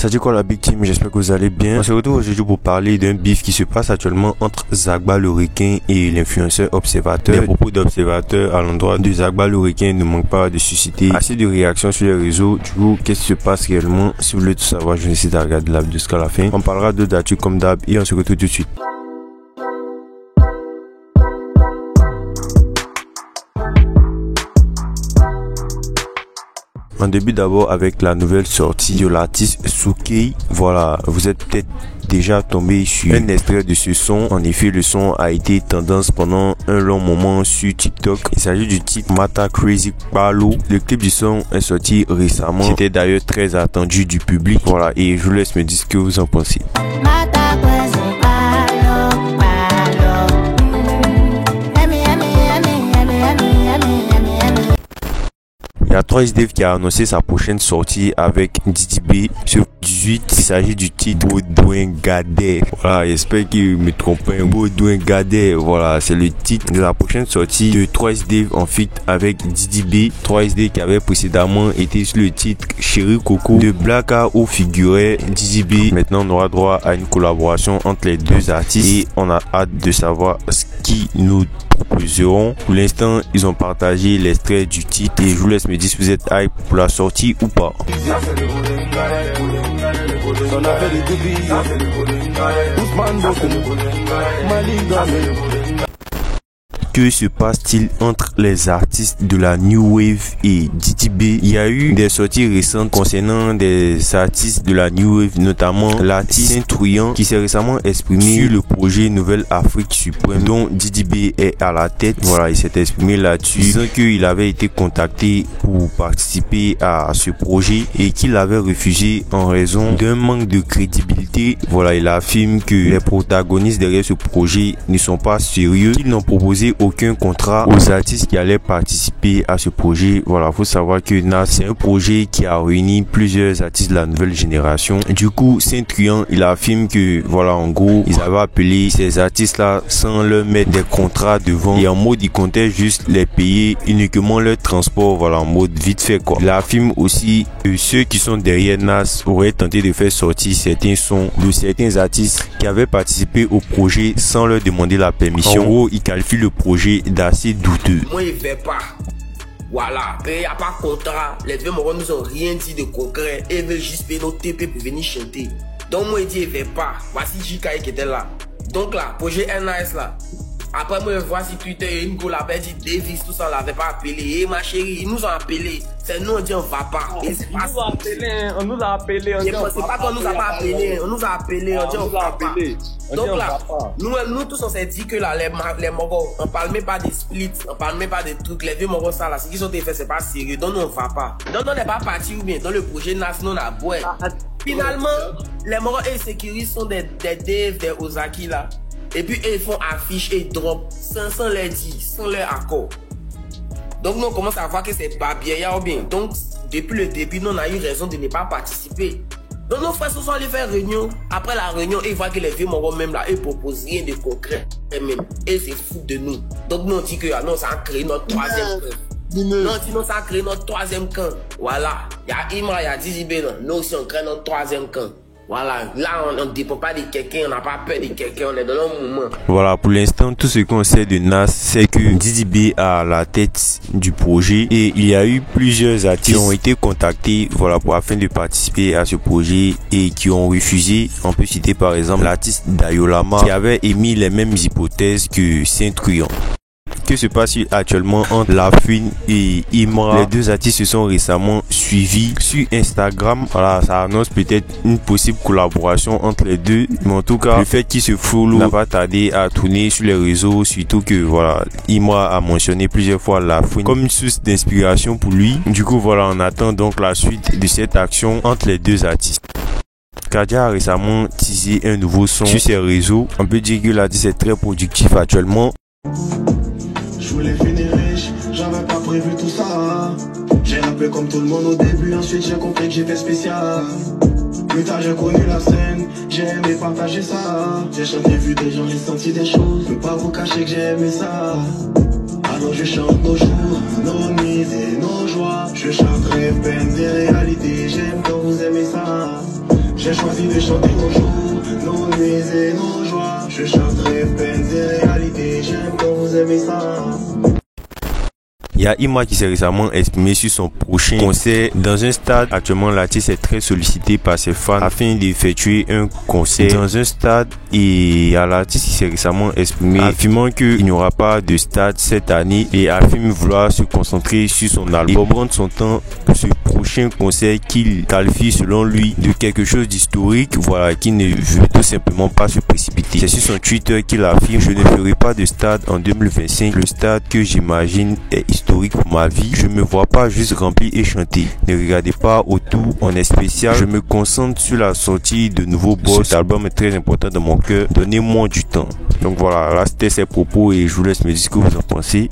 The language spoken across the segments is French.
Ça dit quoi la Big Team? J'espère que vous allez bien. On se retrouve aujourd'hui pour parler d'un bif qui se passe actuellement entre Zagba le requin et l'influenceur Observateur. Les propos d'Observateur à l'endroit de Zagba le requin ne manquent pas de susciter assez de réactions sur les réseaux. Du coup, qu'est-ce qui se passe réellement? Si vous voulez tout savoir, je vous incite à regarder la vidéo jusqu'à la fin. On parlera de d'actu comme d'hab et on se retrouve tout de suite. On débute d'abord avec la nouvelle sortie de l'artiste Soukey. Voilà, vous êtes peut-être déjà tombé sur un extrait de ce son. En effet, le son a été tendance pendant un long moment sur TikTok. Il s'agit du titre Mata Crazy Palo. Le clip du son est sorti récemment. C'était d'ailleurs très attendu du public. Voilà, et je vous laisse me dire ce que vous en pensez. Il y a 3xDave qui a annoncé sa prochaine sortie avec Didi B sur 18. Il s'agit du titre Baudouin Gadet. Voilà, j'espère qu'il me trompe pas. Baudouin Gadet. Voilà, c'est le titre de la prochaine sortie de 3xDave en feat avec Didi B. 3xDave qui avait précédemment été sur le titre Chéri Coco de Blacka où figurait Didi B. Maintenant, on aura droit à une collaboration entre les deux artistes et on a hâte de savoir ce qui nous proposeront. Pour l'instant, ils ont partagé l'extrait du titre et je vous laisse me dire si vous êtes hype pour la sortie ou pas. Que se passe-t-il entre les artistes de la New Wave et Didi B? Il y a eu des sorties récentes concernant des artistes de la New Wave, notamment l'artiste Saint-Trouillant qui s'est récemment exprimé sur le projet Nouvelle Afrique Suprême dont Didi B est à la tête. Voilà, il s'est exprimé là-dessus, disant qu'il avait été contacté pour participer à ce projet et qu'il avait refusé en raison d'un manque de crédibilité. Voilà, il affirme que les protagonistes derrière ce projet ne sont pas sérieux, qu'ils n'ont proposé aucun contrat aux artistes qui allaient participer à ce projet. Voilà, faut savoir que NAS c'est un projet qui a réuni plusieurs artistes de la nouvelle génération. Du coup, Saint-Truand, il affirme que voilà, en gros, ils avaient appelé ces artistes là sans leur mettre des contrats devant et en mode ils comptaient juste les payer uniquement leur transport, voilà, en mode vite fait quoi. Il affirme aussi que ceux qui sont derrière NAS auraient tenté de faire sortir certains sons de certains artistes qui avaient participé au projet sans leur demander la permission. En gros, il qualifie le projet d'assez douteux. Moi, il ne fait pas. Voilà. Il n'y a pas de contrat. Les deux morons nous ont rien dit de concret. Ils veulent juste payer nos TP pour venir chanter. Donc, moi, il dit, il ne fait pas. Voici JK qui était là. Donc, là, projet NAS là. Après, moi, je vois sur Twitter, une go là-bas dit Davis, tout ça, on l'avait pas appelé. Et ma chérie, ils nous ont appelé. C'est nous, on dit on va pas. Et c'est pas ça. On nous a appelé, on dit on va pas. C'est pas qu'on nous a pas appelé. On nous a appelé, on dit on va pas. Donc là, nous tous on s'est dit que là, les morons, on parle même pas des splits, on parle même pas des trucs. Les vieux morons, ça là, ce qu'ils ont fait, c'est pas sérieux. Donc nous, on va pas. Donc on n'est pas parti ou bien dans le projet NAS, nous on a boire. Finalement, les morons et sécuristes sont des Dave, des Ozaki là. Et puis ils font affiche et drop sans leur dire, sans leur accord. Donc nous on commence à voir que c'est pas bien ou bien. Donc depuis le début, nous on a eu raison de ne pas participer. Donc nos frères se sont allés faire réunion. Après la réunion, ils voient que les vieux morons même là, ils proposent rien de concret. Et c'est fou de nous. Donc nous on dit que non, ça a créé notre troisième camp. Non, sinon ça a créé notre troisième camp. Voilà. Il y a Imra, il y a Didi B, nous aussi on crée notre troisième camp. Voilà, là on ne dépend pas de quelqu'un, on n'a pas peur de quelqu'un, on est dans le moment. Voilà, pour l'instant, tout ce qu'on sait de NAS, c'est que Didi B a la tête du projet et il y a eu plusieurs artistes qui ont été contactés, voilà, pour afin de participer à ce projet et qui ont refusé. On peut citer par exemple l'artiste Dayolama qui avait émis les mêmes hypothèses que Saint-Truand. Que se passe actuellement entre Lafouine et Imra? Les deux artistes se sont récemment suivis sur Instagram. Voilà, ça annonce peut-être une possible collaboration entre les deux. Mais en tout cas, le fait qu'ils se follow n'a pas tardé à tourner sur les réseaux. Surtout que voilà, Imra a mentionné plusieurs fois Lafouine comme une source d'inspiration pour lui. Du coup, voilà, on attend donc la suite de cette action entre les deux artistes. Kadia a récemment teasé un nouveau son sur ses réseaux. On peut dire que l'artiste est très productif actuellement. Je voulais finir riche, j'avais pas prévu tout ça. J'ai rappelé comme tout le monde au début, ensuite j'ai compris que j'étais spécial. Plus tard j'ai connu la scène, j'ai aimé partager ça. J'ai chanté, vu des gens, j'ai senti des choses. Je peux pas vous cacher que j'ai aimé ça. Alors je chante nos jours, nos nuits et nos joies. Je chante rêve, peines et réalités, j'aime quand vous aimez ça. J'ai choisi de chanter nos jours, nos nuits et nos joies. Je chanterai peines et réalités, j'aime quand vous aimez ça. Il y a Ima qui s'est récemment exprimé sur son prochain concert. Dans un stade, actuellement l'artiste est très sollicité par ses fans afin d'effectuer un concert dans un stade, et il y a l'artiste qui s'est récemment exprimé affirmant qu'il n'y aura pas de stade cette année et affirme vouloir se concentrer sur son album et prendre son temps pour ce prochain concert qu'il qualifie selon lui de quelque chose d'historique, voilà, qu'il ne veut tout simplement pas se précipiter. C'est sur son Twitter qu'il affirme: je ne ferai pas de stade en 2025, le stade que j'imagine est historique pour ma vie, je me vois pas juste remplir et chanter. Ne regardez pas autour, on est spécial, je me concentre sur la sortie de nouveaux boss. Cet album est très important dans mon cœur, donnez-moi du temps. Donc voilà, là c'était ses propos et je vous laisse me dire ce que vous en pensez.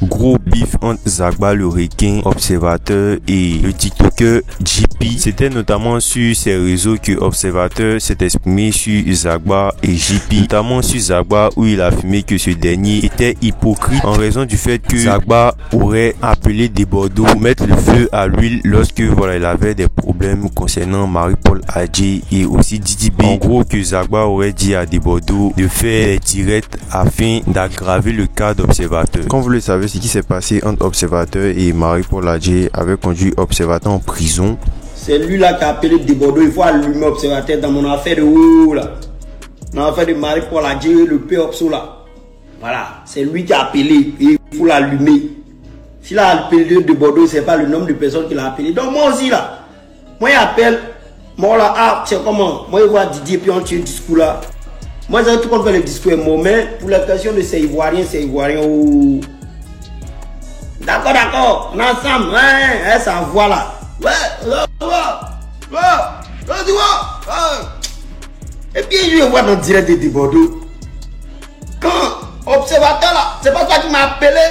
Gros bif entre Zagba le requin, Observateur et le TikToker JP. C'était notamment sur ces réseaux que Observateur s'est exprimé sur Zagba et JP, notamment sur Zagba où il a affirmé que ce dernier était hypocrite en raison du fait que Zagba aurait appelé Desbordeaux pour mettre le feu à l'huile lorsque voilà, il avait des problèmes concernant Marie-Paul Adjei et aussi Didi B. En gros, que Zagba aurait dit à Desbordeaux de faire des tirettes afin d'aggraver le cas d'Observateur. Comme vous le savez, ce qui s'est passé entre Observateur et Marie-Paul Adjei avait conduit Observateur en prison. C'est lui là qui a appelé Desbordeaux. Il faut allumer Observateur dans mon affaire de haut là. Dans l'affaire de Marie-Paul Adjei, le P-Obso là. Voilà, c'est lui qui a appelé et il faut l'allumer. S'il a appelé Desbordeaux, c'est pas le nombre de personnes qu'il a appelé. Donc moi aussi là, moi il appelle, moi là, ah, c'est comment? Moi il voit Didier puis on tient le discours là. Moi j'ai tout compte fait le discours est mauvais, mais pour la question de ces Ivoiriens, oh. D'accord, d'accord, on est ensemble, ouais, ça voit là. Ouais. Et puis je vois dans le direct de Desbordeaux. Quand Observateur là, c'est pas toi qui m'a appelé,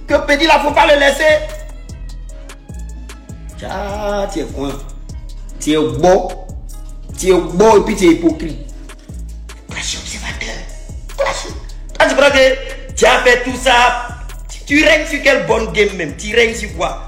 que Pédi là, faut pas le laisser. Tiens, tu es quoi? Tu es beau et puis tu es hypocrite. Clash Observateur, clash. Toi tu crois que tu as fait tout ça? Tu règnes sur quelle bonne game même? Tu règnes sur quoi?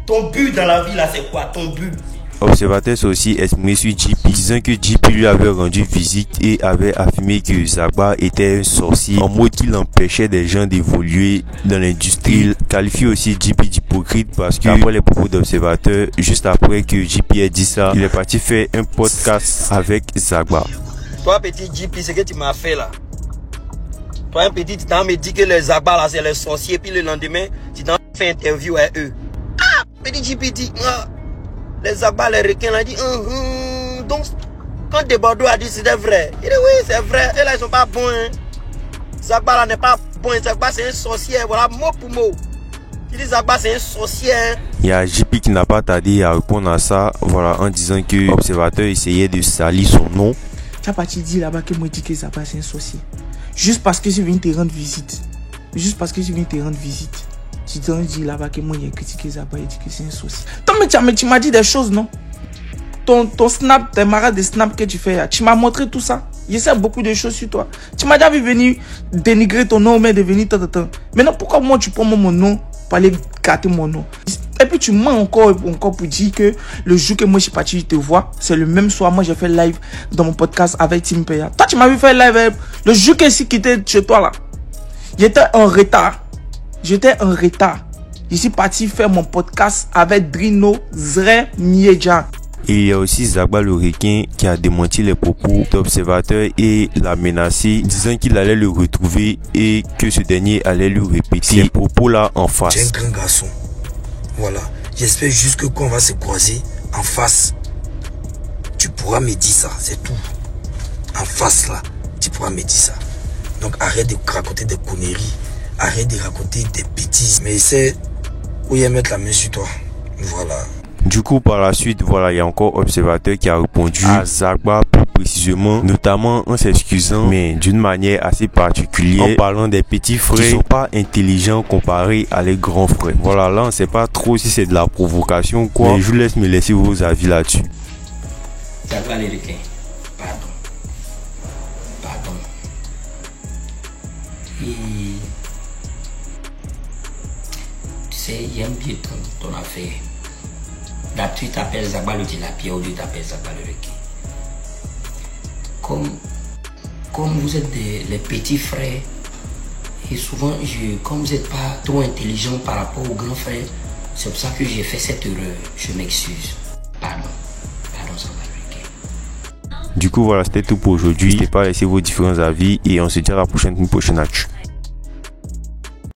Ton but dans la vie là, c'est quoi ton but? Observateur s'est aussi exprimé sur JP, disant que JP lui avait rendu visite et avait affirmé que Zagba était un sorcier, en mode qu'il empêchait des gens d'évoluer dans l'industrie. Il qualifie aussi JP d'hypocrite parce que, après les propos d'Observateur, juste après que JP ait dit ça, il est parti faire un podcast avec Zagba. Toi petit JP, ce que tu m'as fait là, toi un petit, tu t'as me dit que les Zagba là c'est les sorciers, puis le lendemain tu t'as fait interview avec eux. Ah, petit JP dit, les Zagba, les requins, là, dit, donc, quand Desbordeaux a dit c'était vrai, il dit oui, c'est vrai, et là, ils sont pas bons, hein. Zagba, là, n'est pas bon, Zagba, c'est un sorcier, voilà, mot pour mot. Il dit Zagba, c'est un sorcier, hein. Il y a JP qui n'a pas tardé à répondre à ça, voilà, en disant que l'Observateur essayait de salir son nom. Tu as parti dire là-bas que moi, je dis que Zagba, c'est un sorcier. Juste parce que je viens te rendre visite. Tu t'en dis là-bas que moi, il a critiqué Zagba, il dit que c'est un sorcier. Mais tu m'as dit des choses, non? Ton snap, tes marades de snap que tu fais, tu m'as montré tout ça. Je sais beaucoup de choses sur toi. Tu m'as déjà vu venir dénigrer ton nom, mais devenir tant. Maintenant, pourquoi moi, tu prends mon nom pour aller gâter mon nom? Et puis, tu mens encore pour dire que le jour que moi, je suis parti, je te vois, c'est le même soir, moi, j'ai fait live dans mon podcast avec Tim Peya. Toi, tu m'as vu faire live le jour que je suis quitté chez toi, là. J'étais en retard. Je suis parti faire mon podcast avec Drino Zre Mieja. Et il y a aussi Zagba le requin qui a démenti les propos d'Observateur et l'a menacé, disant qu'il allait le retrouver et que ce dernier allait lui répéter ces propos-là en face. Tu es un grand garçon. Voilà. J'espère juste que quand on va se croiser en face, tu pourras me dire ça, c'est tout. En face là, tu pourras me dire ça. Donc arrête de raconter des conneries. Arrête de raconter des bêtises. Mais essaie où il y a mettre la main sur toi. Voilà. Du coup, par la suite, voilà, il y a encore Observateur qui a répondu à Zagba plus précisément, notamment en s'excusant, mais d'une manière assez particulière, en parlant des petits frères qui sont pas intelligents comparés à les grands frères. Voilà, là, on sait pas trop si c'est de la provocation ou quoi, mais je vous laisse me laisser vos avis là-dessus. Zagba les requins, pardon. Et tu sais, j'aime bien ton affaire. D'habitude, tu appelles Zaba le tilapia ou tu t'appelles Zaba le requin. Comme vous êtes les petits frères, et souvent, comme vous n'êtes pas trop intelligent par rapport aux grands frères, c'est pour ça que j'ai fait cette erreur. Je m'excuse. Pardon, Zaba le requin. Du coup, voilà, c'était tout pour aujourd'hui. N'hésitez pas à laisser vos différents avis et on se dit à la prochaine actu.